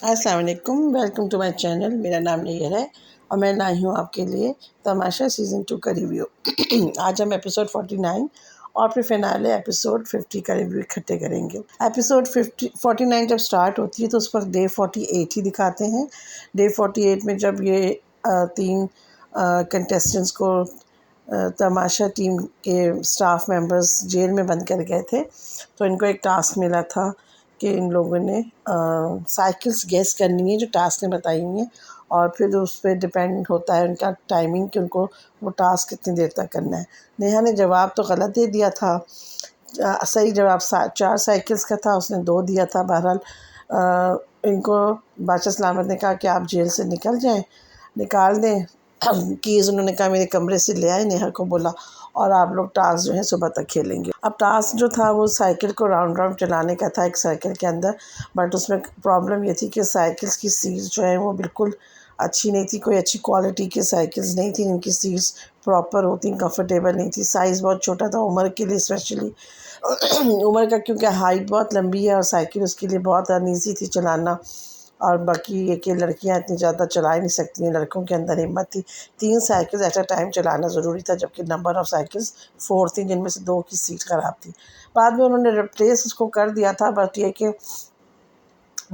अस्सलाम वालेकुम, welcome to my channel. मेरा नाम नैयर है और मैं लाई हूँ आपके लिए तमाशा सीज़न 2 का रिव्यू। आज हम एपिसोड 49 और फिर फिनाले एपिसोड 50 का रिव्यू इकट्ठे करेंगे। एपिसोड 49 जब स्टार्ट होती है तो उस पर डे 48 ही दिखाते हैं। डे 48 में जब ये तीन कंटेस्टेंट्स को तमाशा टीम के स्टाफ मेंबर्स जेल में बंद कर गए थे, तो इनको एक टास्क मिला था कि इन लोगों ने साइकिल्स गेस करनी है जो टास्क ने बताई हुई हैं, और फिर उस पर डिपेंड होता है उनका टाइमिंग कि उनको वो टास्क कितनी देर तक करना है। नेहा ने जवाब तो गलत दे दिया था। सही जवाब 4 साइकिल्स का था, उसने 2 दिया था। बहरहाल इनको बादशाह सलामत ने कहा कि आप जेल से निकाल दें। कीज़ उन्होंने कहा मेरे कमरे से ले आए, नेहा को बोला, और आप लोग टास्क जो है सुबह तक खेलेंगे। अब टास्क जो था वो साइकिल को राउंड राउंड चलाने का था एक सर्कल के अंदर, बट उसमें प्रॉब्लम ये थी कि साइकिल्स की सीट्स जो है वो बिल्कुल अच्छी नहीं थी, कोई अच्छी क्वालिटी की साइकिल्स नहीं थी, इनकी सीट्स प्रॉपर होती, कंफर्टेबल नहीं थी। साइज़ बहुत छोटा था उमर के लिए स्पेशली। उमर का क्योंकि हाइट बहुत लंबी है और साइकिल उसके लिए बहुत अनईज़ी थी चलाना, और बाकी ये कि लड़कियां इतनी ज़्यादा चला ही नहीं सकती हैं, लड़कों के अंदर हिम्मत थी। 3 साइकिल्स एट अ टाइम चलाना ज़रूरी था, जबकि नंबर ऑफ़ साइकिल्स 4 थी, जिनमें से 2 की सीट ख़राब थी। बाद में उन्होंने रिप्लेस उसको कर दिया था, बट ये कि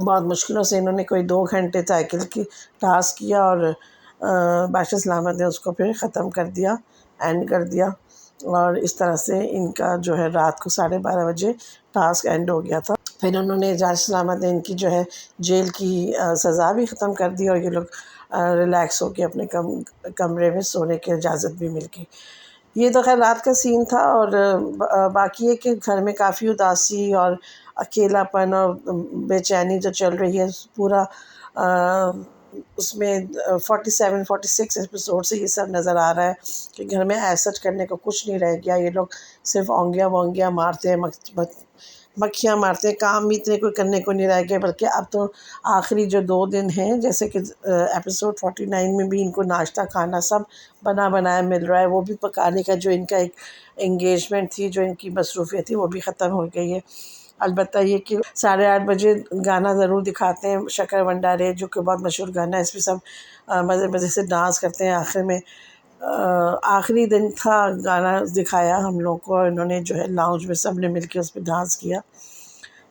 बहुत मुश्किलों से इन्होंने कोई 2 घंटे साइकिल की टास्क किया और बादशाह सलामत ने उसको फिर ख़त्म कर दिया, एंड कर दिया। और इस तरह से इनका जो है रात को 12:30 बजे टास्क एंड हो गया था। फिर उन्होंने बादशाह सलामत ने इनकी जो है जेल की सज़ा भी ख़त्म कर दी, और ये लोग रिलैक्स होकर अपने कमरे में सोने की इजाज़त भी मिल गई। ये तो खैर रात का सीन था। और बाकी है कि घर में काफ़ी उदासी और अकेलापन और बेचैनी जो चल रही है पूरा उसमें 47-46 एपिसोड से ये सब नज़र आ रहा है कि घर में ऐसा करने को कुछ नहीं रह गया। ये लोग सिर्फ ओंगियाँ वोंगियाँ मारते हैं, मक्खियाँ मारते हैं, काम भी इतने कोई करने को नहीं रह गया। बल्कि अब तो आखिरी जो 2 दिन हैं, जैसे कि एपिसोड 49 में भी इनको नाश्ता खाना सब बना बनाया मिल रहा है, वो भी पकाने का जो इनका एक एंगेजमेंट थी, जो इनकी मसरूफ़ियत थी, वो भी ख़त्म हो गई है। अलबत्ता ये कि 8:30 बजे गाना ज़रूर दिखाते हैं, शक्कर वंडा रे, जो कि बहुत मशहूर गाना है। इसमें सब मज़े मज़े से डांस करते हैं। आखिर में आखिरी दिन था, गाना दिखाया हम लोग को, और इन्होंने जो है लाउंज में सब ने मिल के उस पर डांस किया।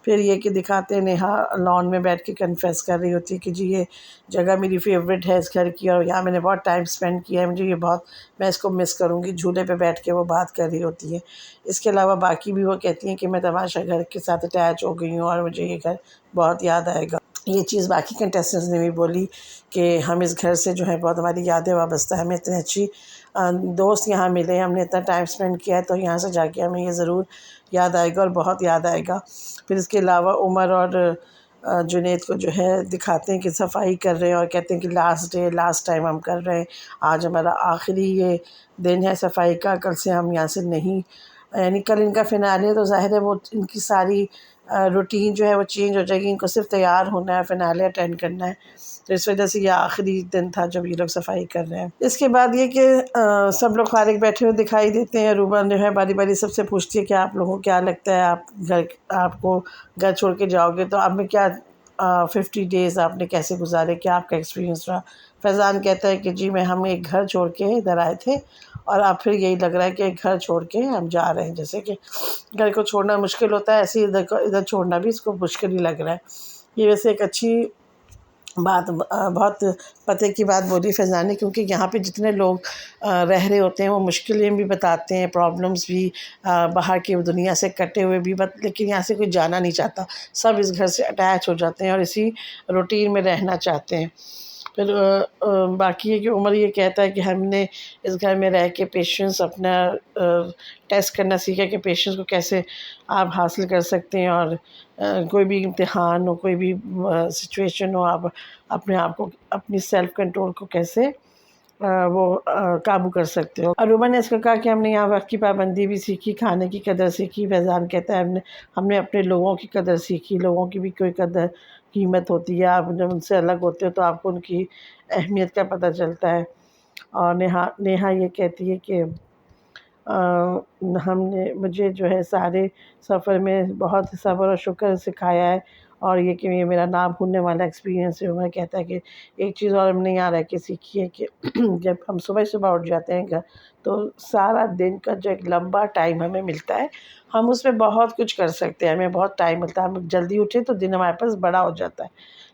फिर ये कि दिखाते हैं नेहा लॉन में बैठ के कन्फेस कर रही होती है कि जी ये जगह मेरी फेवरेट है इस घर की, और यहाँ मैंने बहुत टाइम स्पेंड किया है, मुझे ये बहुत, मैं इसको मिस करूँगी। झूले पे बैठ के वो बात कर रही होती है। इसके अलावा बाकी भी वो कहती हैं कि मैं तमाशा घर के साथ अटैच हो गई हूँ और मुझे ये घर बहुत याद आएगा। ये चीज़ बाकी कंटेस्टेंट्स ने भी बोली कि हम इस घर से जो है बहुत हमारी यादें वाबस्ता है, हमें इतनी अच्छी दोस्त यहाँ मिले, हमने इतना टाइम स्पेंड किया है, तो यहाँ से जाके हमें ये ज़रूर याद आएगा और बहुत याद आएगा। फिर इसके अलावा उमर और जुनैद को जो है दिखाते हैं कि सफाई कर रहे हैं और कहते हैं कि लास्ट डे, लास्ट टाइम हम कर रहे हैं, आज हमारा आखिरी ये दिन है सफाई का, कल से हम यहाँ से नहीं, यानी कल इनका फिनाले है, तो ज़ाहिर है वो इनकी सारी रूटीन जो है वो चेंज हो जाएगी। इनको सिर्फ तैयार होना है, फिनाले अटेंड करना है, तो इस वजह से ये आखिरी दिन था जब ये लोग सफाई कर रहे हैं। इसके बाद ये कि सब लोग फारिग बैठे हुए दिखाई देते हैं। रूबा जो है बारी बारी सबसे पूछती है कि आप लोगों को क्या लगता है, आपको घर छोड़ के जाओगे तो आप में क्या 50 डेज़ आपने कैसे गुजारे, क्या आपका एक्सपीरियंस रहा। फैज़ान कहता है कि जी हम एक घर छोड़ के इधर आए थे, और अब फिर यही लग रहा है कि एक घर छोड़ के हम जा रहे हैं। जैसे कि घर को छोड़ना मुश्किल होता है, ऐसे ही इधर छोड़ना भी इसको मुश्किल ही लग रहा है। ये वैसे एक अच्छी बात, बहुत पते की बात बोली फैज़ान ने, क्योंकि यहाँ पे जितने लोग रह रहे होते हैं वो मुश्किलें भी बताते हैं, प्रॉब्लम्स भी, बाहर की दुनिया से कटे हुए भी, लेकिन यहाँ से कोई जाना नहीं चाहता। सब इस घर से अटैच हो जाते हैं और इसी रूटीन में रहना चाहते हैं। फिर बाकी है कि उमर ये कहता है कि हमने इस घर में रह के पेशेंस अपना टेस्ट करना सीखा कि पेशेंस को कैसे आप हासिल कर सकते हैं, और कोई भी इम्तिहान हो, कोई भी सिचुएशन हो, आप अपने आप को, अपनी सेल्फ कंट्रोल को कैसे काबू कर सकते हो। अरूबा ने इसका कहा कि हमने यहाँ वक्त की पाबंदी भी सीखी, खाने की कदर सीखी। फैज़ान कहता है हमने अपने लोगों की कदर सीखी, लोगों की भी कोई कदर कीमत होती है, आप जब उनसे अलग होते हो तो आपको उनकी अहमियत का पता चलता है। और नेहा ये कहती है कि हमने मुझे जो है सारे सफ़र में बहुत सब्र और शुक्र सिखाया है, और ये कि ये मेरा ना भूलने वाला एक्सपीरियंस है। मैं कहता है कि एक चीज़ और हमने यहाँ रह के सीखी है कि जब हम सुबह-सुबह उठ जाते हैं घर, तो सारा दिन का जो एक लंबा टाइम हमें मिलता है, हम उसमें बहुत कुछ कर सकते हैं, हमें बहुत टाइम मिलता है। हम जल्दी उठें तो दिन हमारे पास बड़ा हो जाता है,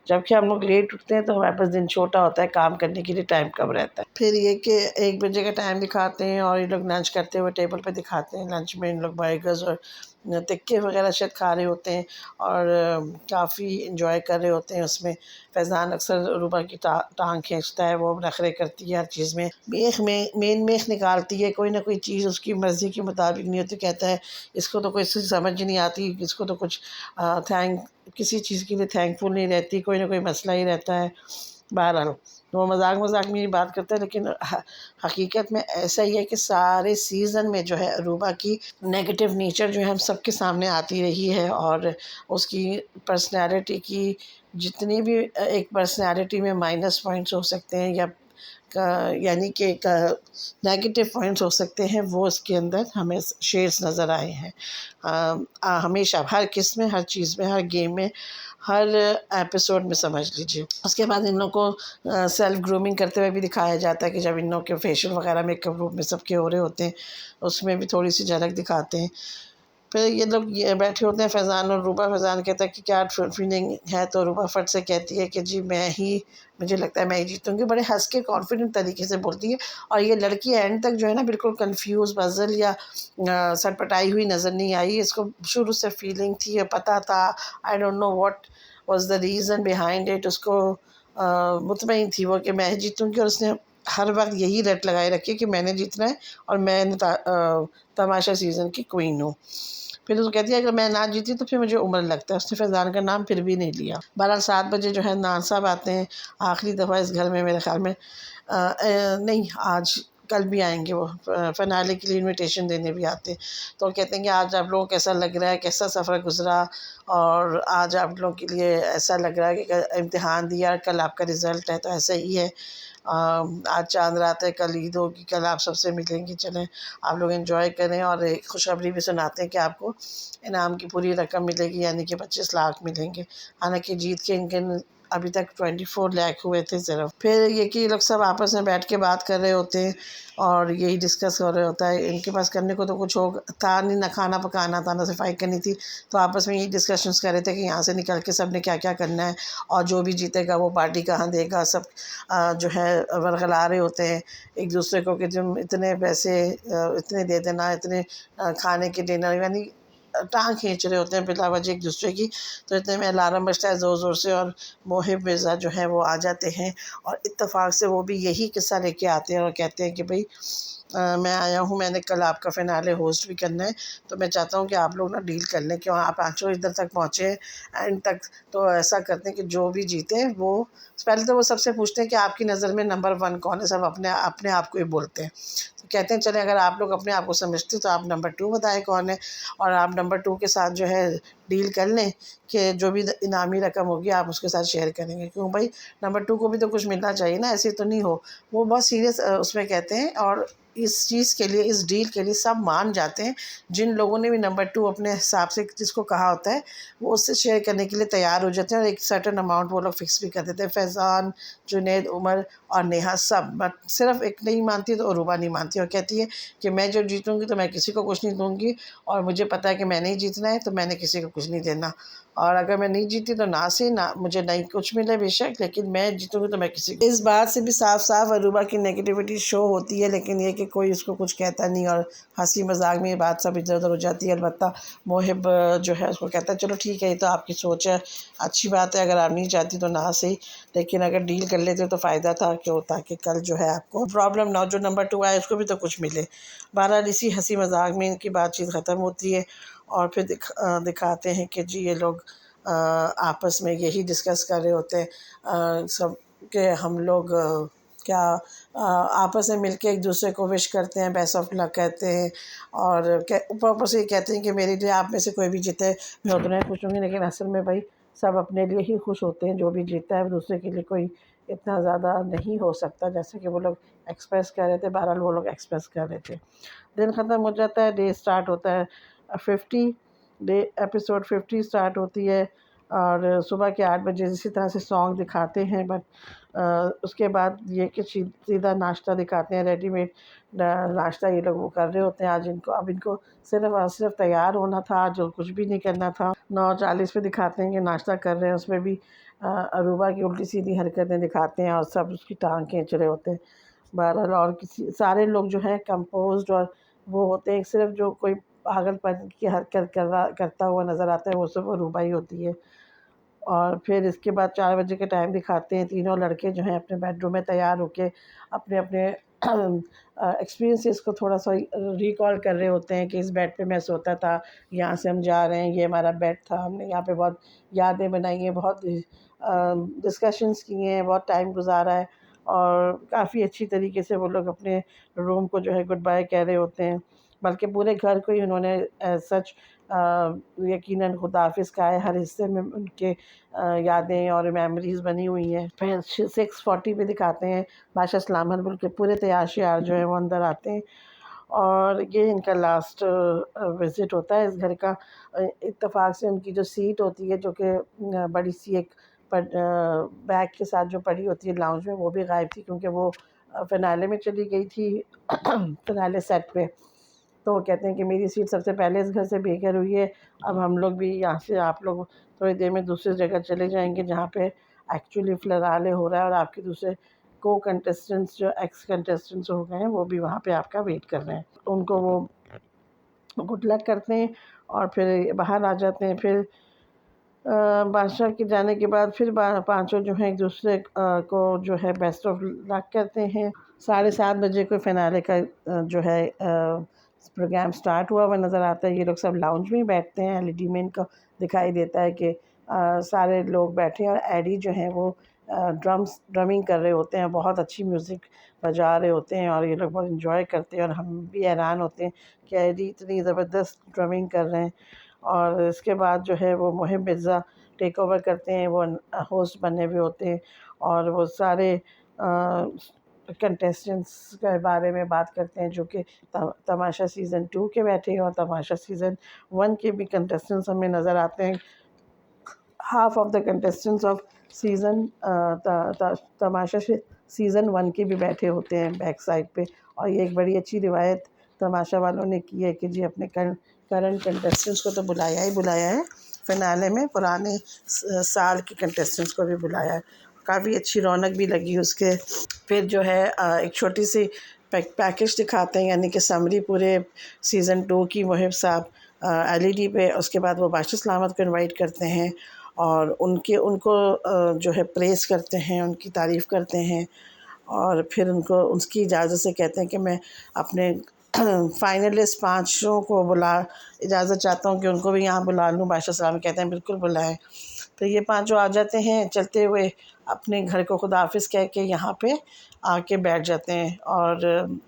जबकि हम लोग लेट उठते हैं तो हमारे पास दिन छोटा होता है, काम करने के लिए टाइम कम रहता है। फिर ये कि 1 बजे का टाइम दिखाते हैं और ये लोग लंच करते हुए टेबल पे दिखाते हैं। लंच में इन लोग बर्गर्स और टिक्के वगैरह शायद खा रहे होते हैं और काफ़ी एंजॉय कर रहे होते हैं उसमें। फैज़ान अक्सर रूबा की टाँग खींचता है, वो नखरे करती है हर चीज़ में। मेन मेख निकालती है, कोई ना कोई चीज़ उसकी मर्ज़ी के मुताबिक नहीं होती। कहता है इसको तो कोई चीज़ समझ ही नहीं आती, इसको तो कुछ किसी चीज़ के लिए थैंकफुल नहीं रहती, कोई ना कोई मसला ही रहता है। बहरहाल तो वो मज़ाक में ये बात करता है, लेकिन हकीकत में ऐसा ही है कि सारे सीज़न में जो है अरूबा की नेगेटिव नेचर जो है हम सबके सामने आती रही है। और उसकी पर्सनैलिटी की जितनी भी एक पर्सनैलिटी में माइनस पॉइंट्स हो सकते हैं या यानी कि नेगेटिव पॉइंट्स हो सकते हैं, वो उसके अंदर हमें शेड्स नज़र आए हैं। हमेशा हर किस्म में, हर चीज़ में, हर गेम में, हर एपिसोड में समझ लीजिए। उसके बाद इन लोगों को सेल्फ ग्रूमिंग करते हुए भी दिखाया जाता है कि जब इन लोगों के फेशियल वगैरह मेकअप रूम में सबके हो रहे होते हैं, उसमें भी थोड़ी सी झलक दिखाते हैं। फिर ये लोग ये बैठे होते हैं फैज़ान और रूबा। फैज़ान कहता है कि क्या फीलिंग है, तो रूबा फट से कहती है कि जी मुझे लगता है मैं ही जीतूँगी। बड़े हँस के कॉन्फिडेंट तरीके से बोलती है और ये लड़की एंड तक जो है ना बिल्कुल कन्फ्यूज़, पज़ल या सटपटाई हुई नज़र नहीं आई। इसको शुरू से फीलिंग थी, ये पता था। I don't know what was the reason behind it. उसको मुतमईन थी वो कि मैं ही जीतूँगी और उसने हर वक़्त यही रट लगाए रखी कि मैंने जीतना है और मैं तमाशा सीज़न की क्वीन हूँ। फिर वो कहती है अगर मैं ना जीती तो फिर मुझे उम्र लगता है। उसने फैज़ान का नाम फिर भी नहीं लिया। बहरहाल 7 बजे जो है नान साहब आते हैं आखिरी दफ़ा इस घर में, मेरे ख़्याल में नहीं, आज कल भी आएँगे वो, फ़िनाले के लिए इन्विटेशन देने भी आते हैं। तो कहते हैं कि आज आप लोगों को कैसा लग रहा है, कैसा सफ़र गुज़रा, और आज आप लोगों के लिए ऐसा लग रहा है कि इम्तिहान दिया, कल आपका रिज़ल्ट है, तो ऐसा ही है। आज चाँद रात है, कल ईद होगी, कल आप सबसे मिलेंगी, चलें आप लोग एंजॉय करें। और एक खुशखबरी भी सुनाते हैं कि आपको इनाम की पूरी रकम मिलेगी, यानी कि 25 लाख मिलेंगे। हालांकि जीत के इनके अभी तक 24 लाख हुए थे सिर्फ। फिर ये कि ये लोग सब आपस में बैठ के बात कर रहे होते हैं और यही डिस्कस कर रहे होता है। इनके पास करने को तो कुछ हो था नहीं, ना खाना पकाना था, ना सफाई करनी थी, तो आपस में यही डिस्कशंस कर रहे थे कि यहाँ से निकल के सब ने क्या क्या करना है और जो भी जीतेगा वो पार्टी कहाँ देगा। सब जो है वरगला रहे होते हैं एक दूसरे को कि तुम इतने पैसे इतने दे देना, इतने खाने के डिनर, यानी टाँग खींच रहे होते हैं बिला वजह एक दूसरे की। तो इतने में अलार्म बजता है ज़ोर ज़ोर से और मोहिब मिर्ज़ा जो है वो आ जाते हैं और इत्तेफाक से वो भी यही किस्सा लेके आते हैं और कहते हैं कि भाई मैं आया हूँ, मैंने कल आपका फ़िनाले होस्ट भी करना है, तो मैं चाहता हूँ कि आप लोग ना डील कर लें कि आप पाँचों इधर तक पहुँचे हैं एंड तक। तो ऐसा करते हैं कि जो भी जीते वो पहले तो वो सबसे पूछते हैं कि आपकी नज़र में नंबर 1 कौन है। सब अपने अपने आप को ही बोलते हैं। तो कहते हैं चलें अगर आप लोग अपने आप को समझते हो तो आप नंबर 2 बताएं कौन है, और आप नंबर 2 के साथ जो है डील कर लें कि जो भी इनामी रकम होगी आप उसके साथ शेयर करेंगे। क्यों भाई, नंबर 2 को भी तो कुछ मिलना चाहिए ना, ऐसे तो नहीं हो। वो बहुत सीरियस उसमें कहते हैं और इस चीज़ के लिए, इस डील के लिए सब मान जाते हैं। जिन लोगों ने भी नंबर 2 अपने हिसाब से जिसको कहा होता है वो उससे शेयर करने के लिए तैयार हो जाते हैं और एक सर्टेन अमाउंट वो लोग फ़िक्स भी कर देते हैं। फैज़ान, जुनैद, उमर और नेहा सब, बट सिर्फ एक नहीं मानती तो अरूबा नहीं मानती और कहती है कि मैं जब जीतूँगी तो मैं किसी को कुछ नहीं दूँगी और मुझे पता है कि मैंने ही जीतना है, तो मैंने किसी को कुछ नहीं देना। और अगर मैं नहीं जीती तो ना से ना मुझे नहीं कुछ मिले बेशक, लेकिन मैं जीतूँगी तो मैं किसी को। इस बात से भी साफ-साफ अरूबा की नेगेटिविटी शो होती है, लेकिन ये कि कोई उसको कुछ कहता नहीं और हँसी मज़ाक में ये बात सब इधर-उधर हो जाती है। अलबत्ता मोहिब जो है उसको कहता है चलो ठीक है, ये तो आपकी सोच है, अच्छी बात है, अगर आप नहीं चाहती तो ना सही, लेकिन अगर डील कर लेते तो फ़ायदा था क्यों, ताकि कल जो है आपको प्रॉब्लम ना हो, जो नंबर 2 आए उसको भी तो कुछ मिले। बहरहाल इसी हँसी मज़ाक में इनकी बातचीत ख़त्म होती है और फिर दिखाते हैं कि जी ये लोग आपस में यही डिस्कस कर रहे होते हैं सब कि हम लोग क्या आपस में मिलके एक दूसरे को विश करते हैं, बेस्ट ऑफ लक कहते हैं और ऊपर ऊपर से ये कहते हैं कि मेरे लिए आप में से कोई भी जीते मैं उतना ही खुश होंगी। लेकिन असल में भाई सब अपने लिए ही खुश होते हैं, जो भी जीता है दूसरे के लिए कोई इतना ज़्यादा नहीं हो सकता जैसे कि वो लोग एक्सप्रेस कर रहे थे। बहरहाल वो लोग एक्सप्रेस कर रहे थे। दिन ख़त्म हो जाता है, डे स्टार्ट होता है 50 डे, एपिसोड 50 स्टार्ट होती है और सुबह के 8 बजे इसी तरह से सॉन्ग दिखाते हैं, बट उसके बाद ये कि सीधा नाश्ता दिखाते हैं, रेडीमेड नाश्ता ये लोग वो कर रहे होते हैं। अब इनको सिर्फ़ और सिर्फ तैयार होना था, आज और कुछ भी नहीं करना था। 9:40 पे दिखाते हैं कि नाश्ता कर रहे हैं, उसमें भी अरूबा की उल्टी-सीधी हरकतें दिखाते हैं और सब उसकी टाँग खींच रहे होते हैं। बहरहाल और किसी सारे लोग जो हैं कंपोज़्ड और वो होते हैं, सिर्फ़ जो कोई पागलपन की हरकत करता हुआ नज़र आता है, वो सिर्फ़ अरूबा ही होती है। और फिर इसके बाद 4 बजे के टाइम दिखाते हैं, तीनों लड़के जो हैं अपने बेडरूम में तैयार होके अपने-अपने एक्सपीरियंसेस को थोड़ा-सा रिकॉल कर रहे होते हैं कि इस बेड पे मैं सोता था, यहाँ से हम जा रहे हैं, ये हमारा बेड था, हमने यहाँ पे बहुत यादें बनाई हैं, बहुत डिस्कशंस किए हैं, बहुत टाइम गुज़ारा है और काफ़ी अच्छी तरीके से वो लोग अपने रूम को जो है गुड बाय कह रहे होते हैं। बल्कि पूरे घर को ही उन्होंने सच यकीनन खुदाफ़िज़ कहा है, हर हिस्से में उनके यादें और मेमोरीज़ बनी हुई हैं। फिर 6:40 पे दिखाते हैं बादशाह सलामत बोल के पूरे तैयार-श्यार जो हैं वो अंदर आते हैं और ये इनका लास्ट विज़िट होता है इस घर का। इत्तेफ़ाक से उनकी जो सीट होती है जो कि बड़ी-सी एक बैग के साथ जो पड़ी होती है लाउंज में, वो भी गायब थी क्योंकि वो फ़िनाले में चली गई थी फ़िनाले सेट पे। तो वो कहते हैं कि मेरी सीट सबसे पहले इस घर से बेघर हुई है, अब हम लोग भी यहाँ से आप लोग थोड़ी देर में दूसरी जगह चले जाएँगे जहाँ पे एक्चुअली फ़िलहाल हो रहा है और आपके दूसरे को-कंटेस्टेंट्स जो एक्स कंटेस्टेंट्स हो गए हैं, वो भी वहाँ पे आपका वेट कर रहे हैं। उनको वो गुड लक करते हैं और फिर बाहर आ जाते हैं। फिर बादशाह के जाने के बाद फिर पाँचों जो हैं एक-दूसरे को जो है बेस्ट ऑफ लक कहते हैं। 7:30 बजे को फ़िनाले का जो है प्रोग्राम स्टार्ट हुआ नज़र आता है। ये लोग सब लाउंज में ही बैठते हैं, एलईडी में इनको दिखाई देता है कि सारे लोग बैठे हैं और एडी जो हैं वो ड्रमिंग कर रहे होते हैं, बहुत अच्छी म्यूज़िक बजा रहे होते हैं और ये लोग बहुत एन्जॉय करते हैं और हम भी हैरान होते हैं कि एडी इतनी ज़बरदस्त ड्रमिंग कर रहे हैं। और इसके बाद जो है वो मोहिब मिर्ज़ा टेक ओवर करते हैं, वो होस्ट बने हुए होते हैं और वो सारे कंटेस्टेंट्स के बारे में बात करते हैं जो कि तमाशा सीज़न 2 के बैठे हैं और तमाशा सीज़न 1 के भी कंटेस्टेंट्स हमें नज़र आते हैं। Half of the contestants of season Tamasha season 1 के भी बैठे होते हैं बैक साइड पे और ये एक बड़ी अच्छी रिवायत तमाशा वालों ने की है कि जी अपने करंट कंटेस्टेंट्स को तो बुलाया ही बुलाया है, फ़िनाले में पुराने साल के कंटेस्टेंट्स को भी बुलाया है। काफ़ी अच्छी रौनक भी लगी उसके। फिर जो है एक छोटी-सी पैकेज दिखाते हैं यानी कि समरी पूरे सीज़न 2 की मुहिब साहब एलईडी पे। उसके बाद वो बादशाह सलामत को इनवाइट करते हैं और उनको जो है प्रेज़ करते हैं, उनकी तारीफ़ करते हैं और फिर उनको उसकी इजाज़त से कहते हैं कि मैं अपने फाइनलिस्ट पाँचों को इजाज़त चाहता हूँ कि उनको भी यहाँ बुला लूँ। बादशाह सलामत कहते हैं बिल्कुल बुलाएँ। तो ये पाँचों आ जाते हैं चलते हुए, अपने घर को खुदाफ़िज़ कह के यहाँ पे आके बैठ जाते हैं और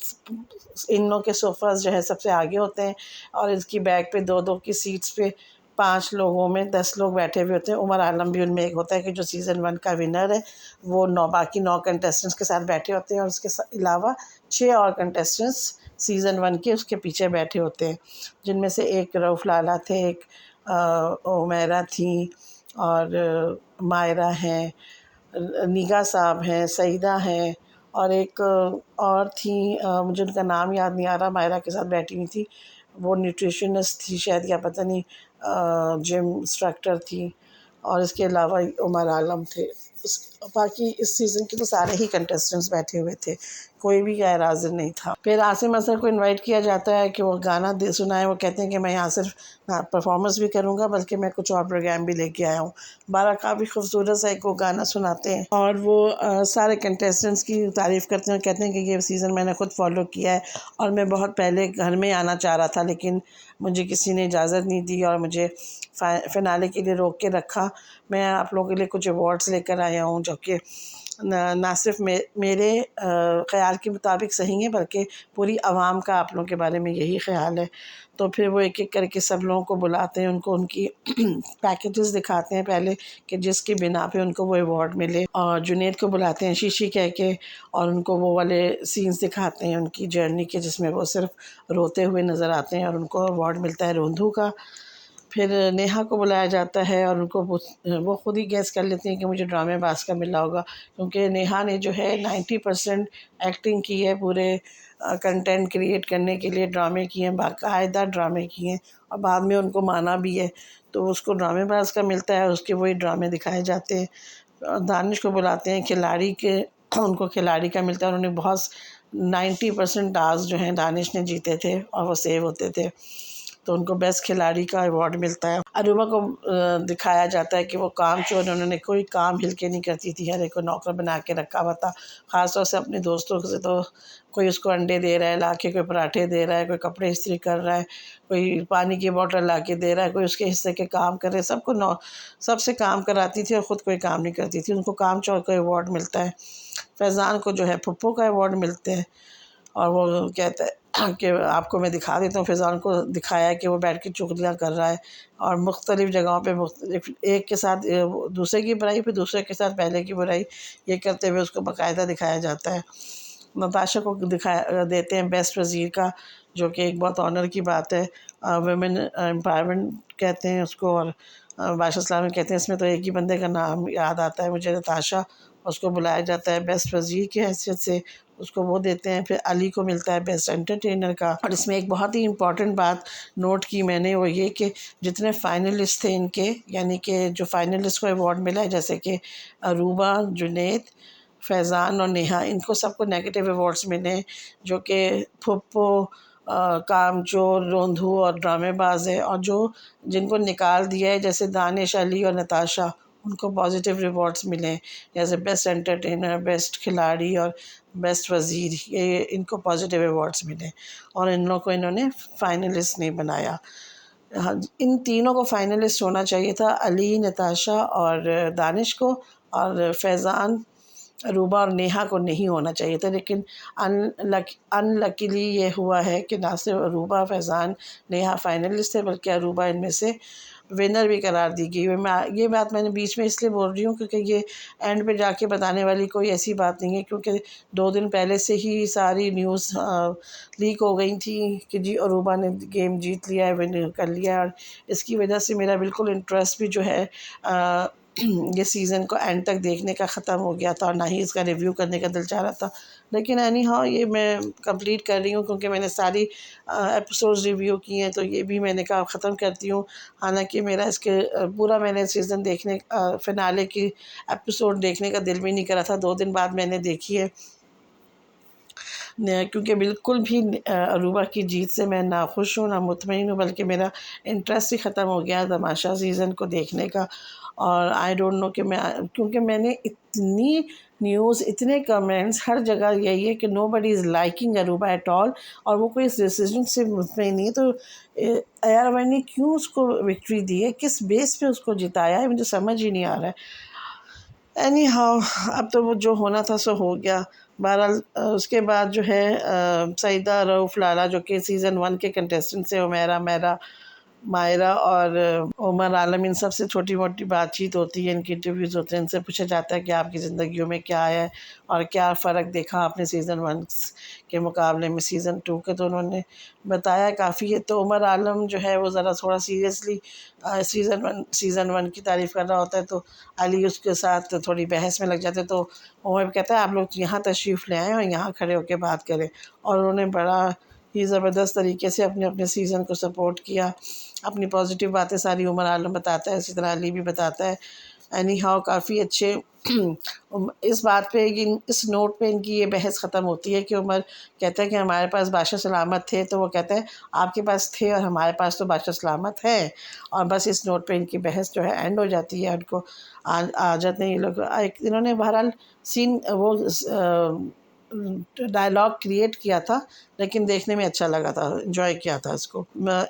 इन लोग के सोफ़ाज़ जो है सबसे आगे होते हैं और इसकी बैक पे 2-2 की सीट्स पे 5 लोगों में 10 लोग बैठे हुए होते हैं। उमर आलम भी उनमें एक होता है कि जो सीज़न 1 का विनर है, वो बाकी 9 कंटेस्टेंट्स के साथ बैठे होते हैं और उसके अलावा 6 और कंटेस्टेंट्स सीज़न 1 के उसके पीछे बैठे होते हैं, जिनमें से एक रऊफ़ लाला थे, एक उमैरा थी और मायरा हैं, निगा साहब हैं, सईदा हैं और एक और थी, मुझे उनका नाम याद नहीं आ रहा, मायरा के साथ बैठी हुई थी। वो न्यूट्रिशनिस्ट थी शायद या पता नहीं जिम इंस्ट्रक्टर थी और इसके अलावा उमर आलम थे। बाकी इस सीज़न के तो सारे ही कंटेस्टेंट्स बैठे हुए थे, कोई भी गैर हाज़िर नहीं था। फिर आसिम अज़हर को इनवाइट किया जाता है कि वो गाना सुनाएं। वो कहते हैं कि मैं यहाँ सिर्फ परफॉर्मेंस भी करूँगा बल्कि मैं कुछ और प्रोग्राम भी लेके आया हूँ। बारह काफ़ी खूबसूरत सा एक वो गाना सुनाते हैं और वो सारे कंटेस्टेंट्स की तारीफ़ करते हैं और कहते हैं कि ये सीज़न मैंने खुद फॉलो किया है और मैं बहुत पहले घर में आना चाह रहा था लेकिन मुझे किसी ने इजाज़त नहीं दी और मुझे फ़िनाले के लिए रोक के रखा। मैं आप लोगों के लिए कुछ अवार्ड्स लेकर आया हूँ जो कि ना सिर्फ मेरे ख़्याल के मुताबिक सही है बल्कि पूरी आवाम का आप लोगों के बारे में यही ख़्याल है। तो फिर वो एक-एक करके सब लोगों को बुलाते हैं, उनको उनकी पैकेजेस दिखाते हैं पहले कि जिसकी बिना पे उनको वो अवार्ड मिले और जुनैद को बुलाते हैं शीशी कह के और उनको वो वाले सीन्स दिखाते हैं उनकी जर्नी के जिसमें वो सिर्फ रोते हुए नज़र आते हैं और उनको अवार्ड मिलता है रोंदू का। फिर नेहा को बुलाया जाता है और उनको वो खुद ही गैस कर लेती हैं कि मुझे ड्रामेबाज का मिला होगा, क्योंकि नेहा ने जो है 90% एक्टिंग की है, पूरे कंटेंट क्रिएट करने के लिए ड्रामे किए हैं, बाकायदा ड्रामे किए हैं और बाद में उनको माना भी है, तो उसको ड्रामेबाज का मिलता है, उसके वही ड्रामे दिखाए जाते हैं। दानिश को बुलाते हैं खिलाड़ी के, उनको खिलाड़ी का मिलता है। उन्होंने बहुत 90% टास्क जो हैं दानिश ने जीते थे और वो सेव होते थे, तो उनको बेस्ट खिलाड़ी का अवार्ड मिलता है। अरूबा को दिखाया जाता है कि वो काम चोर, उन्होंने कोई काम हिल के नहीं करती थी, हर एक को नौकर बना के रखा हुआ था। ख़ास तौर से अपने दोस्तों से, तो कोई उसको अंडे दे रहा है ला के, कोई पराठे दे रहा है, कोई कपड़े इस्त्री कर रहा है, कोई पानी की बोतल ला के दे रहा है, कोई उसके हिस्से के काम कर रहे हैं, सबसे काम कराती थी और ख़ुद कोई काम नहीं करती थी। उनको काम चोर का अवार्ड मिलता है। फैज़ान को जो है फुप्पो का अवार्ड मिलते हैं और वो कहता है कि आपको मैं दिखा देता हूँ। फैज़ान को दिखाया कि वो बैठ के चुगलियाँ कर रहा है और मुख्तलिफ़ जगहों पे मुख्तलिफ़, एक के साथ दूसरे की बुराई, फिर दूसरे के साथ पहले की बुराई, ये करते हुए उसको बाकायदा दिखाया जाता है। नताशा को दिखाया देते हैं बेस्ट वज़ीर का, जो कि एक बहुत ऑनर की बात है। वुमेन एम्पावरमेंट कहते हैं उसको, और बादशाह सलाम कहते हैं। इसमें तो एक ही बंदे का नाम याद आता है मुझे, नताशा। उसको बुलाया जाता है बेस्ट वज़ीर की हैसियत से, उसको वो देते हैं। फिर अली को मिलता है बेस्ट एंटरटेनर का। और इसमें एक बहुत ही इम्पॉर्टेंट बात नोट की मैंने, वो ये कि जितने फाइनलिस्ट थे इनके, यानी कि जो फाइनलिस्ट को अवार्ड मिला है, जैसे कि अरूबा, जुनैद, फैज़ान और नेहा, इनको सबको नेगेटिव अवार्ड्स मिले, जो कि फुप्पो कामचोर, रोंधू और ड्रामेबाज है। और जो जिनको निकाल दिया है, जैसे दानिश, अली और नताशा, उनको पॉजिटिव रिवॉर्ड्स मिले, जैसे बेस्ट एंटरटेनर, बेस्ट खिलाड़ी और बेस्ट वज़ीर, ये इनको पॉजिटिव अवार्ड्स मिले और इन लोगों को इन्होंने फ़ाइनलिस्ट नहीं बनाया। हाँ, इन तीनों को फ़ाइनलिस्ट होना चाहिए था, अली, नताशा और दानिश को, और फैज़ान, अरूबा और नेहा को नहीं होना चाहिए था। लेकिन अनलकीली ये हुआ है कि ना सिर्फ अरूबा, फैज़ान, नेहा फ़ाइनलिस्ट थे, बल्कि अरूबा इनमें से विनर भी करार दी गई। ये बात मैंने बीच में इसलिए बोल रही हूँ क्योंकि ये एंड पे जाके बताने वाली कोई ऐसी बात नहीं है, क्योंकि 2 दिन पहले से ही सारी न्यूज़ लीक हो गई थी कि जी अरूबा ने गेम जीत लिया है, विन कर लिया है। और इसकी वजह से मेरा बिल्कुल इंटरेस्ट भी जो है ये सीज़न को एंड तक देखने का ख़त्म हो गया था और ना ही इसका रिव्यू करने का दिल चाह रहा था। लेकिन एनी हाउ ये मैं कंप्लीट कर रही हूँ, क्योंकि मैंने सारी एपिसोड्स रिव्यू किए हैं, तो ये भी मैंने कहा ख़त्म करती हूँ। हालांकि मेरा इसके पूरा मैंने सीज़न देखने फ़िनाले की एपिसोड देखने का दिल भी नहीं करा था, 2 दिन बाद मैंने देखी है, क्योंकि बिल्कुल भी अरूबा की जीत से मैं ना खुश हूँ ना मुतमईन हूँ, बल्कि मेरा इंटरेस्ट ही ख़त्म हो गया तमाशा सीज़न को देखने का। और आई डोंट नो कि क्योंकि मैंने इतनी न्यूज़, इतने कमेंट्स, हर जगह यही है कि nobody is liking Aruba at all, और वो कोई इस डिसीजन से मुतमईन नहीं है। तो AR वाई ने क्यों उसको विक्ट्री दी है, किस बेस पे उसको जिताया है, मुझे समझ ही नहीं आ रहा है। एनी हाउ, अब तो वो जो होना था सो हो गया। बहरहाल उसके बाद जो है सईदा, रऊफ़, लाला, जो कि सीज़न 1 के कंटेस्टेंट्स हैं, उमैरा, मायरा और उमर आलम, इन सब से छोटी मोटी बातचीत होती है, इनके इंटरव्यूज़ होते हैं, इनसे पूछा जाता है कि आपकी ज़िंदगियों में क्या आया है और क्या फ़र्क देखा आपने सीज़न 1 के मुकाबले में सीज़न 2 के। तो उन्होंने बताया काफ़ी है। तो उमर आलम जो है वो ज़रा थोड़ा सीरियसली सीज़न 1 की तारीफ़ कर रहा होता है, तो अली उसके साथ थोड़ी बहस में लग जाते हैं। तो उमर कहता है आप लोग यहाँ तशरीफ़ ले आएँ और यहाँ खड़े होकर बात करें। और उन्होंने बड़ा ही ज़बरदस्त तरीके से अपने अपने सीज़न को सपोर्ट किया, अपनी पॉजिटिव बातें सारी उमर आलम बताता है, इसी तरह अली भी बताता है। एनी हाउ काफ़ी अच्छे इस बात पे, इस नोट पे इनकी ये बहस ख़त्म होती है कि उमर कहता है कि हमारे पास बादशाह सलामत थे, तो वो कहता है आपके पास थे और हमारे पास तो बादशाह सलामत है। और बस इस नोट पे इनकी बहस जो है एंड हो जाती है। उनको आ जाते हैं ये लोग। इन्होंने बहरहाल सीन वो डायलॉग क्रिएट किया था, लेकिन देखने में अच्छा लगा था, एंजॉय किया था इसको।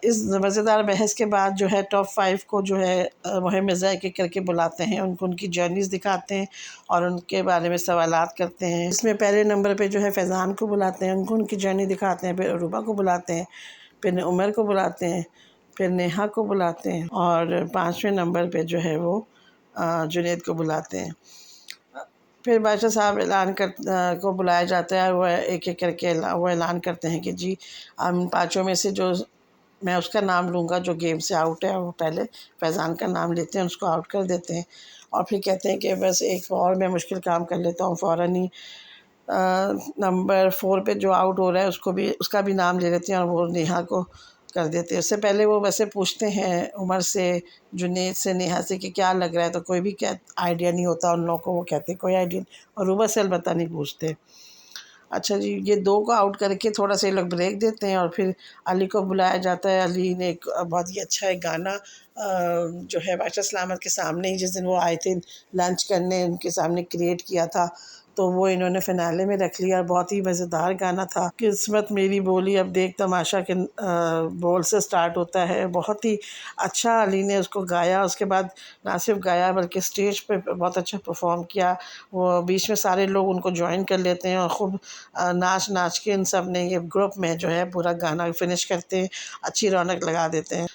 इस मज़ेदार बहस के बाद जो है टॉप 5 को जो है मुहिम ज़ायक़े करके बुलाते हैं, उनको उनकी जर्नीज़ दिखाते हैं और उनके बारे में सवालात करते हैं। इसमें पहले नंबर पे जो है फैज़ान को बुलाते हैं, उनको उनकी जर्नी दिखाते हैं। फिर अरूबा को बुलाते हैं, फिर उमर को बुलाते हैं, फिर नेहा को बुलाते हैं और 5वें नंबर पे जो है वो जुनैद को बुलाते हैं। फिर बादशाह साहब को बुलाया जाता है और वह एक एक करके वो ऐलान करते हैं कि जी हम 5 में से जो मैं उसका नाम लूँगा जो गेम से आउट है, और वो पहले फैज़ान का नाम लेते हैं, उसको आउट कर देते हैं और फिर कहते हैं कि बस एक और मैं मुश्किल काम कर लेता हूँ, फ़ौरन ही नंबर 4 पे जो आउट हो रहा है उसका भी नाम ले लेते हैं और वो नेहा को कर देते हैं। उससे पहले वो वैसे पूछते हैं उमर से, जुनैद से, नेहा से कि क्या लग रहा है, तो कोई भी क्या आइडिया नहीं होता उन लोगों को, वो कहते हैं कोई आइडिया नहीं, और रूबा से अलबत्ता नहीं पूछते। अच्छा जी, ये 2 को आउट करके थोड़ा-सा ये लोग ब्रेक देते हैं और फिर अली को बुलाया जाता है। अली ने एक बहुत ही अच्छा एक गाना जो है बादशाह सलामत के सामने ही जिस दिन वो आए थे लंच करने, उनके सामने क्रिएट किया था, तो वो इन्होंने फ़िनाले में रख लिया और बहुत ही मज़ेदार गाना था। किस्मत मेरी बोली अब देख तमाशा के बोल से स्टार्ट होता है। बहुत ही अच्छा अली ने उसको गाया, उसके बाद ना सिर्फ गाया बल्कि स्टेज पे बहुत अच्छा परफ़ॉर्म किया। वो बीच में सारे लोग उनको जॉइन कर लेते हैं और खूब नाच-नाच के इन सब ने ये ग्रुप में जो है पूरा गाना फिनिश करते हैं, अच्छी रौनक लगा देते हैं।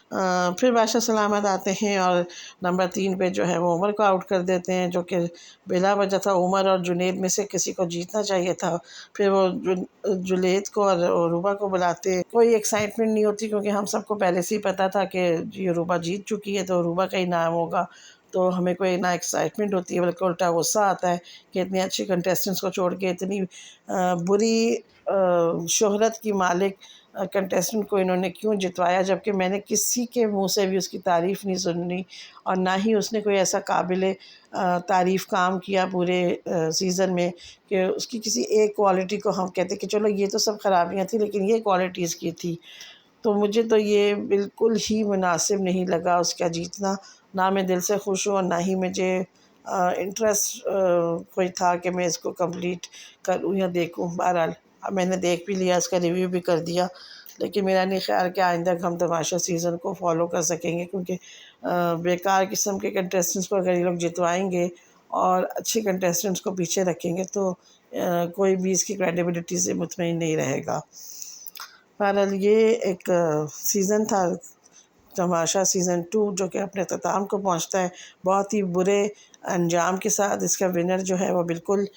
फिर बादशाह सलामत आते हैं और नंबर 3 पे जो है वो उमर को आउट कर देते हैं, जो कि बिला वजह था उमर और जुनैद में से किसी को जीतना चाहिए था। फिर वो जुनैद को और रूबा को बुलाते, कोई एक्साइटमेंट नहीं होती क्योंकि हम सबको पहले से ही पता था कि ये रूबा जीत चुकी है तो रूबा का ही नाम होगा, तो हमें कोई ना एक्साइटमेंट होती है बल्कि उल्टा गुस्सा आता है कि इतनी अच्छी कंटेस्टेंट्स को छोड़ के इतनी बुरी शोहरत की मालिक कंटेस्टेंट को इन्होंने क्यों जितवाया, जबकि मैंने किसी के मुंह से भी उसकी तारीफ़ नहीं सुनी और ना ही उसने कोई ऐसा काबिल तारीफ़ काम किया पूरे सीज़न में कि उसकी किसी एक क्वालिटी को हम कहते कि चलो ये तो सब खराबियां थी लेकिन ये क्वालिटी इसकी थी। तो मुझे तो ये बिल्कुल ही मुनासिब नहीं लगा उसका जीतना, ना मैं दिल से खुश हूँ और ना ही मुझे इंटरेस्ट कोई था कि मैं इसको कंप्लीट करूँ या देखूँ। बहरहाल अब मैंने देख भी लिया, इसका रिव्यू भी कर दिया, लेकिन मेरा नहीं ख्याल कि आइंदा हम तमाशा सीज़न को फॉलो कर सकेंगे क्योंकि बेकार किस्म के कंटेस्टेंट्स को अगर ये लोग जितवाएंगे और अच्छे कंटेस्टेंट्स को पीछे रखेंगे तो कोई भी इसकी क्रेडिबिलिटी से मुतमईन नहीं रहेगा। बहरहाल ये एक सीज़न था तमाशा सीज़न 2 जो कि अपने अख्ताम को पहुंचता है बहुत ही बुरे अंजाम के साथ। इसका विनर जो है वो बिल्कुल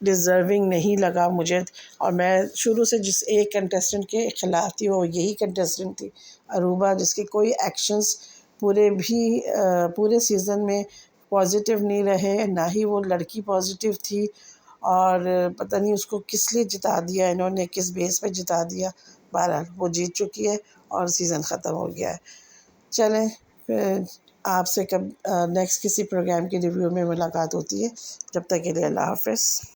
डिज़र्विंग नहीं लगा मुझे, और मैं शुरू से जिस एक कंटेस्टेंट के ख़िलाफ़ थी वो यही कंटेस्टेंट थी अरूबा, जिसके कोई एक्शंस पूरे सीज़न में पॉजिटिव नहीं रहे, ना ही वो लड़की पॉजिटिव थी, और पता नहीं उसको किस लिए जिता दिया इन्होंने, किस बेस पे जिता दिया। बहरहाल वो जीत चुकी है और सीज़न ख़त्म हो गया है। चलें फिर आपसे कब नेक्स्ट किसी प्रोग्राम की रिव्यू में मुलाकात होती है। जब तक के लिए अल्लाह हाफ़िज़।